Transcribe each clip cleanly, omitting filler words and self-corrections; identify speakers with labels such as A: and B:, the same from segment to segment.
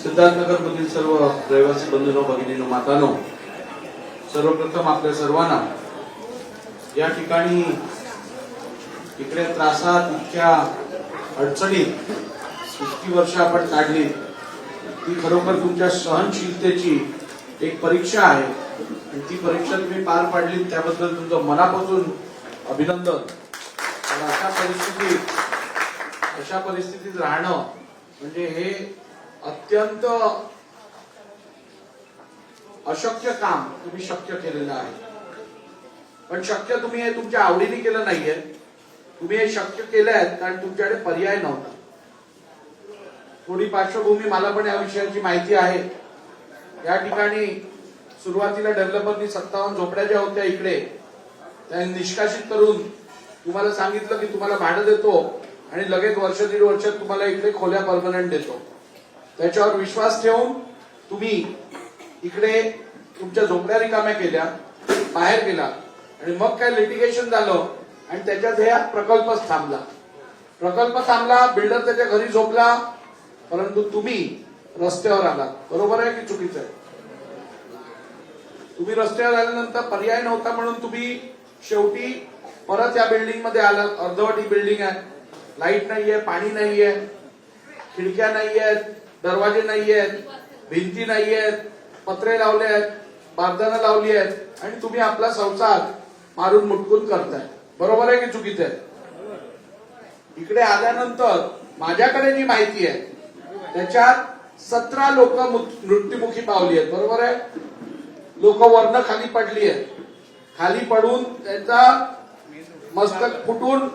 A: सिद्धार्थनगर मधील सर्व रहिवासी बंधूंनो भगिनींनो मातांनो, सर्वप्रथम आपल्या सर्वांना या ठिकाणी इकडे त्रासात इतक्या अडचणीत इतकी वर्ष आपण काढली ती खरोखर तुमच्या सहनशीलतेची एक परीक्षा आहे आणि ती परीक्षा तुम्ही पार पाडली त्याबद्दल तुमचं मनापासून अभिनंदन। अशा परिस्थितीत राहणं म्हणजे हे अत्यंत अशक्य काम तुम्ही शक्य केलेलं आहे। पण शक्य तुम्ही हे तुमच्या आवडीने केलं नाहीये, तुम्ही हे शक्य केलंय कारण तुमच्याकडे पर्याय नव्हता। थोडी पार्श्वभूमी मला पण या विषयाची माहिती आहे। या ठिकाणी सुरुवातीला डेव्हलपरनी 57 झोपड्या ज्या होत्या इकडे त्या निष्कासित करून तुम्हाला सांगितलं की तुम्हाला भाडं देतो आणि लगेच वर्ष दीड वर्षात तुम्हाला इकडे खोल्या परमनंट देतो। त्याच्यावर विश्वास ठेवून तुम्ही इकडे तुमच्या झोपड्या रिकाम्या केल्या, बाहेर गेला आणि मग काय लिटिगेशन झालं आणि त्याच्यात हे प्रकल्पच थांबला। बिल्डर त्याच्या घरी झोपला, परंतु तुम्ही रस्त्यावर आलात। बरोबर आहे की चुकीचं आहे? तुम्ही रस्त्यावर आल्यानंतर पर्याय नव्हता म्हणून तुम्ही शेवटी परत या बिल्डिंग मध्ये आलात। अर्धवट ही बिल्डिंग आहे, लाईट नाहीये, पाणी नाहीये, खिडक्या नाहीयेत, दरवाजे नाहीयेत, भिंती नाहीयेत, पत्रे लावले आहेत, बारदानं लावली आहेत आणि तुम्ही आपला संसार मारून मुटकून करताय। बरोबर आहे की चुकीचं आहे? इकडे आल्यानंतर माझ्याकडे जी माहिती आहे त्याच्यात 17 लोक मृत्युमुखी पावली आहेत। बरोबर आहे? लोक वरनं खाली पडली आहेत, खाली पडून त्यांचा मस्तक फुटून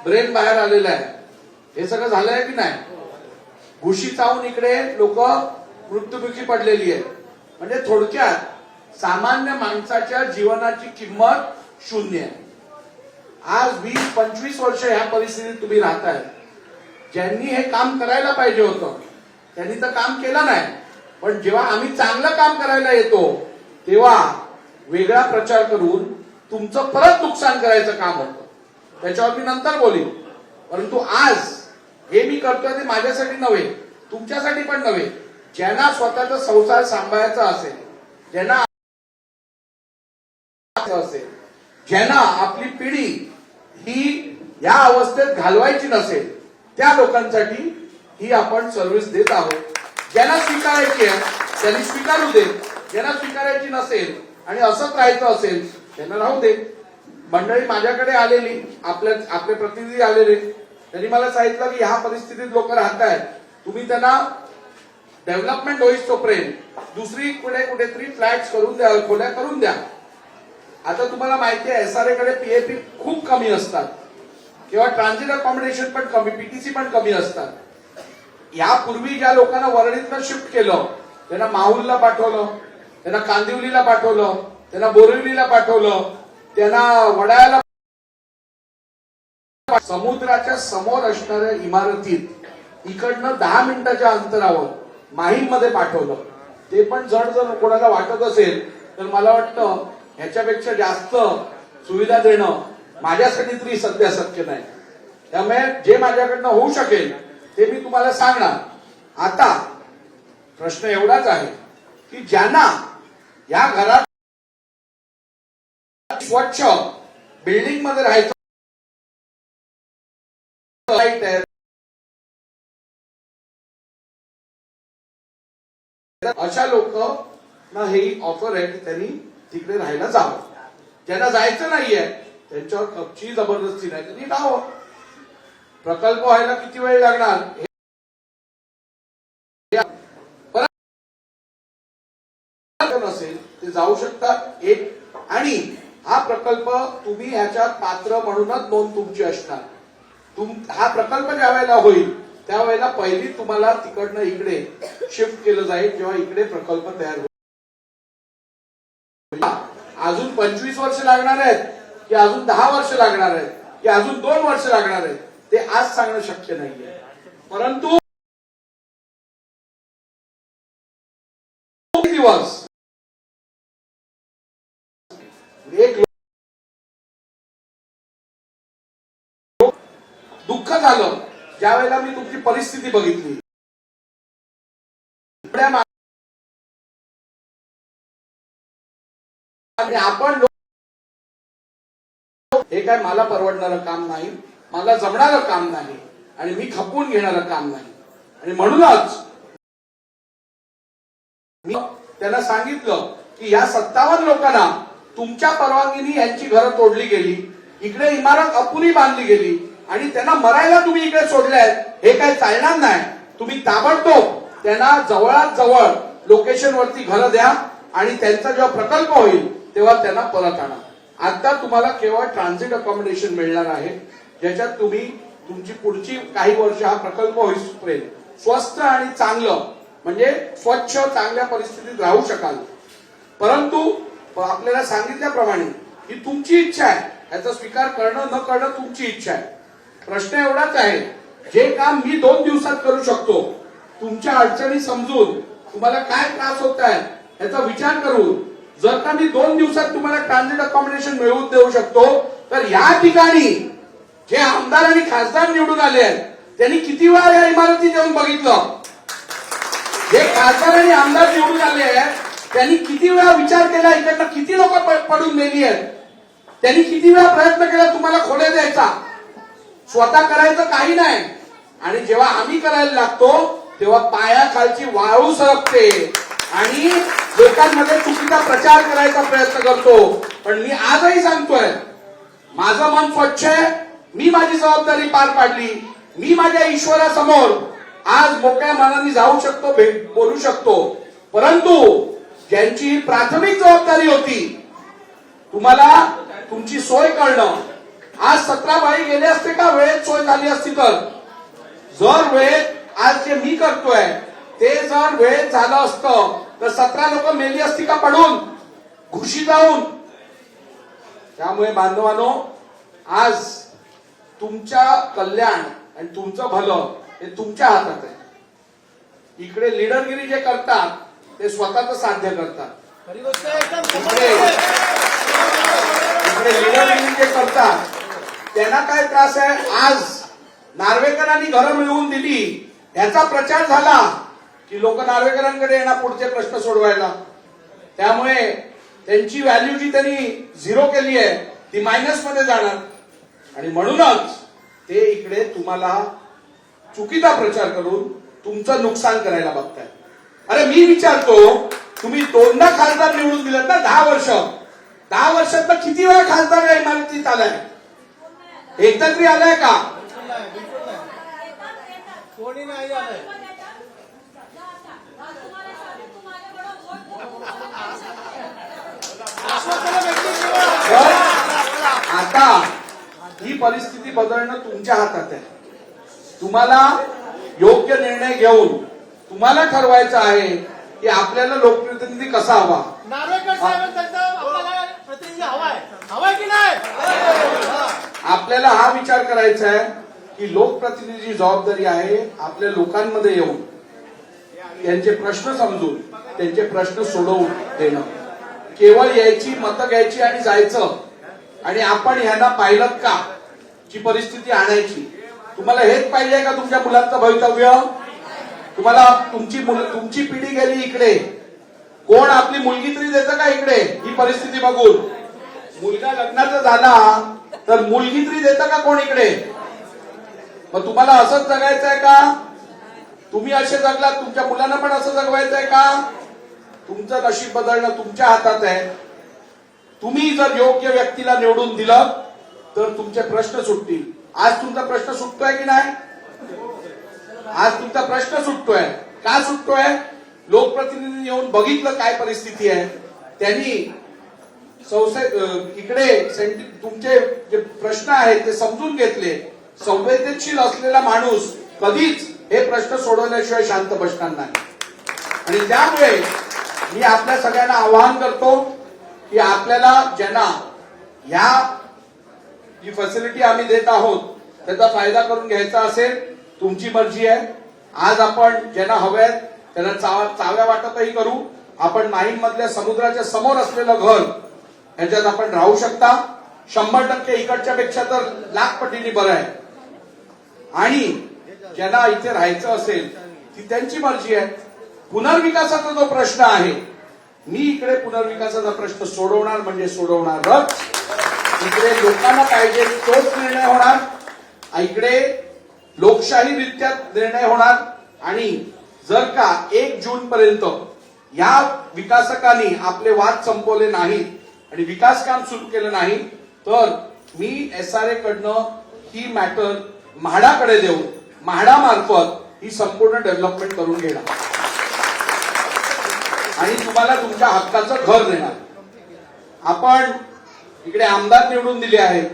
A: ब्रेन बाहेर आलेला आहे। हे सगळं झालंय की नाही? घुशी चावून इकडे लोक मृत्युमुखी पडलेली आहेत। म्हणजे थोडक्यात सामान्य माणसाच्या जीवनाची किंमत शून्य आहे। आज 20-25 वर्ष ह्या परिस्थितीत तुम्ही राहताय। ज्यांनी हे काम करायला पाहिजे होतं त्यांनी तर काम केलं नाही, पण जेव्हा आम्ही चांगलं काम करायला येतो तेव्हा वेगळा प्रचार करून तुमचं परत नुकसान करायचं काम होतं। त्याच्यावर मी नंतर बोलीन, परंतु आज हे मी करतोय ते माझ्यासाठी नव्हे, तुमच्यासाठी पण नव्हे। ज्यांना स्वतःचा संसार सांभाळायचा असेल, ज्यांना आपली पिढी ही या अवस्थेत घालवायची नसेल त्या लोकांसाठी ही आपण सर्व्हिस देत आहोत। ज्यांना स्वीकारायची आहे त्यांनी स्वीकारू दे, ज्यांना स्वीकारायची नसेल आणि असंच राहायचं असेल त्यांना राहू दे। मंडळी माझ्याकडे आलेली, आपले प्रतिनिधी आलेले, त्यांनी मला सांगितलं की ह्या परिस्थितीत लोक राहत आहेत, तुम्ही त्यांना डेव्हलपमेंट होईस तोपर्यंत दुसरीकडे कुठेतरी फ्लॅट्स करून द्या, खोल्या करून द्या। आता तुम्हाला माहिती आहे एसआरए कडे पीएपी खूप कमी असतात किंवा ट्रान्झिट अकॉमोडेशन पण कमी, पीटीसी पण कमी असतात। यापूर्वी ज्या लोकांना वरळीतनं शिफ्ट केलं त्यांना माहुलला पाठवलं, त्यांना कांदिवलीला पाठवलं, त्यांना बोरिवलीला पाठवलं, त्यांना वडाळ्याला, समुद्राच्या समोर असणाऱ्या इमारतीत इकडनं 10 मिनिटाच्या अंतरावर माहीम मध्ये पाठवलं। ते पण जर कोणाला वाटत असेल तर मला वाटतं ह्याच्यापेक्षा जास्त सुविधा देणं माझ्यासाठी तरी सध्या शक्य नाही। त्यामुळे जे माझ्याकडनं होऊ शकेल ते मी तुम्हाला सांगणार। आता प्रश्न एवढाच आहे की ज्यांना या घरात स्वच्छ बिल्डिंग मध्ये राहायचं, अशा लोकांना ही ऑफर आहे की त्यांनी तिकडे राहायला जावं। ज्यांना जायचं नाहीये त्यांच्यावर कपची जबरदस्ती नाही, त्यांनी राहावं। प्रकल्प व्हायला किती वेळ लागणार नसेल ते जाऊ शकतात एक, आणि हा प्रकल्प तुम्ही ह्याच्यात पात्र म्हणूनच नोंद तुमची असणार। हा प्रकल्प ज्या वेळेला होईल त्यावेळेला पहिली तुम्हाला तिकडनं इकडे शिफ्ट केलं जाईल जेव्हा इकडे प्रकल्प तयार होईल। अजून 25 वर्ष लागणार आहेत की अजून 10 वर्ष लागणार आहेत की अजून 2 वर्ष लागणार आहेत ते आज सांगणं शक्य नाहीये, परंतु दिवस एक दुःख झालं ज्या वेळेला मी तुमची परिस्थिती बघितली। आणि आपण हे काय मला परवडणारं काम नाही, मला जमणारं काम नाही आणि मी खपवून घेणारं काम नाही. आणि म्हणूनच मी त्यांना सांगितलं की या 57 लोकांना तुमच्या परवानगीने यांची घरं तोडली गेली, इकडे इमारत अपुरी बांधली गेली आणि त्यांना मरायला तुम्ही इकडे सोडले, हे काय चालणार नाही. तुम्ही ताबडतोब त्यांना जवळात जवळ लोकेशन वरती घरं द्या आणि त्यांचा जेव्हा प्रकल्प होईल तेव्हा त्यांना परत आणा. आता तुम्हाला केवळ ट्रान्झिट अकॉमोडेशन मिळणार आहे, ज्याच्यात तुम्ही तुमची पुढची काही वर्ष हा प्रकल्प होईपर्यंत स्वस्त आणि चांगलं म्हणजे स्वच्छ चांगल्या परिस्थितीत राहू शकाल. परंतु आपल्याला सांगितल्याप्रमाणे ही तुमची इच्छा आहे, याचा स्वीकार करणं न करणं तुमची इच्छा आहे. प्रश्न एवढाच आहे, जे काम मी 2 दिवसात करू शकतो, तुमच्या अडचणी समजून तुम्हाला काय त्रास होत आहे याचा विचार करून जर का मी 2 दिवसात तुम्हाला ट्रान्झिट अकॉमोडेशन मिळवून देऊ शकतो, तर या ठिकाणी जे आमदार आणि खासदार निवडून आले आहेत त्यांनी किती वेळा या इमारती जाऊन बघितलं? जे खासदार आणि आमदार निवडून आले आहेत त्यांनी किती वेळा विचार केला, इकडनं किती लोक पडून गेली आहेत, त्यांनी किती वेळा प्रयत्न केला तुम्हाला खोल्या द्यायचा. स्वतः करायचं काही नाही आणि जेव्हा आम्ही करायला लागतो तेव्हा पायाखालची वाळू सरकते आणि लोकांमध्ये चुकीचा प्रचार करायचा प्रयत्न करतो. पण मी आजही सांगतोय, माझं मन स्वच्छ आहे, मी माझी जबाबदारी पार पाडली, मी माझ्या ईश्वरासमोर आज मोकळ्या मनाने जाऊ शकतो, बोलू शकतो. परंतु ज्यांची प्राथमिक जबाबदारी होती तुम्हाला तुमची सोय करणं, आज 17 बाई गेले असते का वेळेत सोय झाली असती तर? जर वेळेत आज जे मी करतोय ते जर वेळेत झालं असतं तर 17 लोक मेली असती का पडून, घुशी जाऊन? त्यामुळे बांधवांनो, आज तुमच्या कल्याण आणि तुमचं भलं हे तुमच्या हातात आहे. इकडे लीडरगिरी जे करतात ते स्वतःच साध्य करतात. इकडे लीडरगिरी जे करतात त्यांना काय त्रास आहे? आज नार्वेकरांनी घरं मिळवून दिली याचा प्रचार झाला की लोक नार्वेकरांकडे येणार पुढचे प्रश्न सोडवायला. त्यामुळे त्यांची व्हॅल्यू जी त्यांनी 0 केली आहे ती मायनस मध्ये जाणार आणि म्हणूनच ते इकडे तुम्हाला चुकीचा प्रचार करून तुमचं नुकसान करायला बघताय. अरे मी विचारतो, तुम्ही 2दा खासदार निवडून दिलेत ना 10 वर्ष, 10 वर्षात किती वेळा खासदार या इमारतीत आलाय? एकदा तरी आलाय का?
B: कोणी नाही आलंय.
A: आता ही परिस्थिती बदलणं तुमच्या हातात आहे. तुम्हाला योग्य निर्णय घेऊन तुम्हाला ठरवायचं आहे की आपल्याला लोकप्रतिनिधी कसा हवा.
B: नार्वेकर साहेबांचा आपल्याला प्रतिनिधी हवाय, हवाय की नाही?
A: आपल्याला हा विचार करायचा आहे की लोकप्रतिनिधीची जबाबदारी आहे आपल्या लोकांमध्ये येऊन त्यांचे प्रश्न समजून त्यांचे प्रश्न सोडवून देणं. केवळ यायची मतं घ्यायची आणि जायचं आणि आपण ह्यांना पाहिलं का ची परिस्थिती आणायची. तुम्हाला हेच पाहिजे का तुमच्या मुलांचं भवितव्य? तुम्हाला तुमची पिढी गेली इकडे, कोण आपली मुलगी तरी देतं का इकडे ही परिस्थिती बघून? मुलगा लग्नाचा झाला तर मुलगी तरी देतं का कोण इकडे? मग तुम्हाला असंच जगायचं आहे का? तुम्ही असे जगलात, तुमच्या मुलांना पण असं जगवायचं आहे का? तुमचं नशीब बदलणं तुमच्या हातात आहे. तुम्ही जर योग्य व्यक्तीला निवडून दिलं तर तुमचे प्रश्न सुटतील. आज तुमचा प्रश्न सुटतोय की नाही? आज तुमचा प्रश्न सुटतोय. का सुटतोय? लोकप्रतिनिधी येऊन बघितलं काय परिस्थिती आहे, त्यांनी इकडे तुमचे जे प्रश्न आहेत ते समजून घेतले. संवेदनशील असलेला माणूस कधीच हे प्रश्न सोडवल्याशिवाय शांत बसणार नाही. आणि त्यामुळे मी आपल्या सगळ्यांना आवाहन करतो की आपल्याला ज्यांना ह्या जी फॅसिलिटी आम्ही देत आहोत त्याचा फायदा करून घ्यायचा असेल, तुमची मर्जी आहे. आज आपण ज्यांना हव्यात त्यांना चाव्या वाटपही करू. आपण माहीम मधल्या समुद्राच्या समोर असलेलं घर ह्याच्यात आपण राहू शकता. 100% इकडच्या पेक्षा तर लाख पटीने बरं आहे. आणि ज्यांना इथे राहायचं असेल ती त्यांची मर्जी आहे. पुनर्विकासाचा जो प्रश्न आहे, मी इकडे पुनर्विकासाचा प्रश्न सोडवणार म्हणजे सोडवणारच. इकडे लोकांना पाहिजे तोच निर्णय होणार, इकडे लोकशाहीरित्या निर्णय होणार. आणि जर का 1 जून पर्यंत या विकासकांनी आपले वाद संपवले नाहीत आणि विकास काम सुरू केलं नाही, तर मी SRA कडनं ही मॅटर म्हाडाकडे देऊन म्हाडामार्फत ही संपूर्ण डेव्हलपमेंट करून घेणार आणि तुम्हाला तुमच्या हक्काचं घर देणार. आपण इकडे आमदार निवडून दिले आहेत.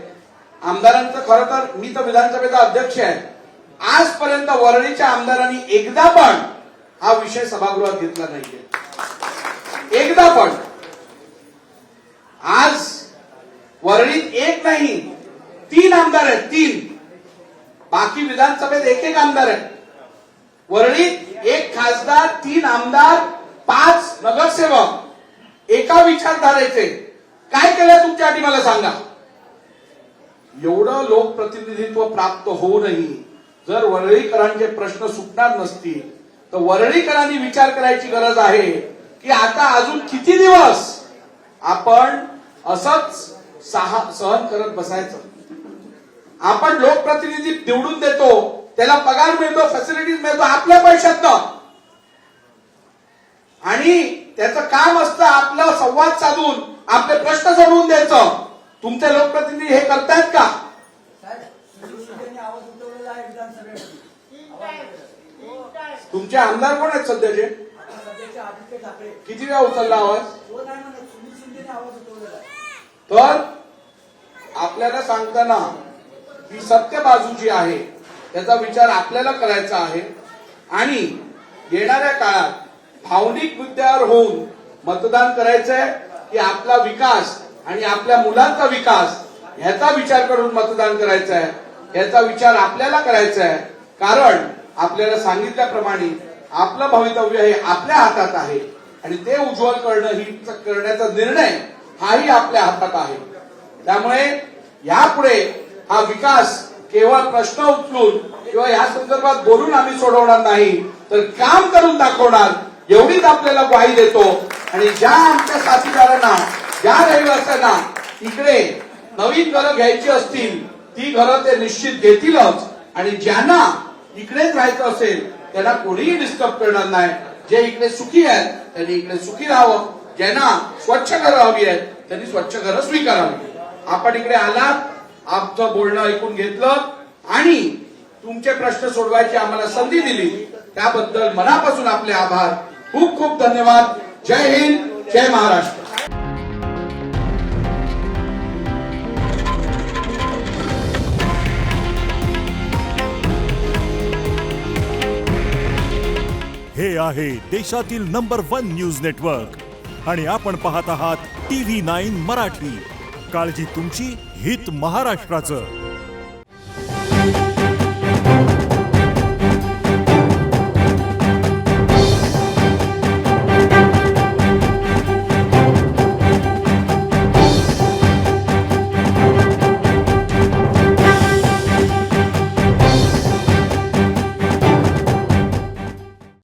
A: आमदारांचं खरं तर मी तर विधानसभेचा अध्यक्ष आहे. आजपर्यंत वरळीच्या आमदारांनी एकदा पण हा विषय सभागृहात घेतला नाहीये, एकदा पण. आज वरळीत 1 नाही 3 आमदार आहेत, 3. बाकी विधानसभेत 1 आमदार आहेत. वरळीत 1 खासदार, 3 आमदार, 5 नगरसेवक एका विचारधारेचे. काय केलं तुमच्यासाठी मला सांगा. एवढं लोकप्रतिनिधित्व प्राप्त होऊनही जर वरळीकरांचे प्रश्न सुटणार नसतील तर वरळीकरांनी विचार करायची गरज आहे की आता अजून किती दिवस आपण असंच सहन करत बसायचं. आपण लोकप्रतिनिधी निवडून देतो, त्याला पगार मिळतो, फॅसिलिटीज मिळतो आपल्या पैशातनं, आणि त्याचं काम असतं आपलं संवाद साधून आपले प्रश्न सोडवून द्यायचं. तुमचे लोकप्रतिनिधी हे करतायत का? तुमचे आमदार कोण आहेत सध्याचे? किती वेळा उचलला आवाज? तर आपल्याला सांगताना ही सत्य बाजू जी आहे त्याचा विचार आपल्याला करायचा आहे. आणि येणाऱ्या काळात भावनिक मुद्द्यावर होऊन मतदान करायचंय की आपला विकास आणि आपल्या मुलांचा विकास ह्याचा विचार करून मतदान करायचं आहे, याचा विचार आपल्याला करायचा आहे. कारण आपल्याला सांगितल्याप्रमाणे आपलं भवितव्य हे आपल्या हातात आहे आणि ते उज्ज्वल करण्याचा निर्णय हाही आपल्या हातात आहे. त्यामुळे यापुढे हा विकास केवळ प्रश्न उचलून किंवा या संदर्भात बोलून आम्ही सोडवणार नाही, तर काम करून दाखवणार एवढीच आपल्याला ग्वाही देतो. आणि ज्या आमच्या साथीदारांना, ज्या रहिवाशांना इकडे नवीन घरं घ्यायची असतील ती घरं ते निश्चित घेतीलच. आणि ज्यांना इकडेच राहायचं असेल त्यांना कोणीही डिस्टर्ब करणार नाही. जे इकडे सुखी आहेत त्यांनी इकडे सुखी राहावं. ज्यांना स्वच्छ घरं हवी आहेत त्यांनी स्वच्छ घरं स्वीकारावी. आपण इकडे आलात, आमचं बोलणं ऐकून घेतलं आणि तुमचे प्रश्न सोडवायची आम्हाला संधी दिली, त्याबद्दल मनापासून आपले आभार. खूप खूप धन्यवाद. जय हिंद, जय महाराष्ट्र.
C: हे आहे देशातील नंबर 1 न्यूज नेटवर्क आणि आपण पाहत आहात TV9 मराठी. काळजी तुमची, हित महाराष्ट्राचं.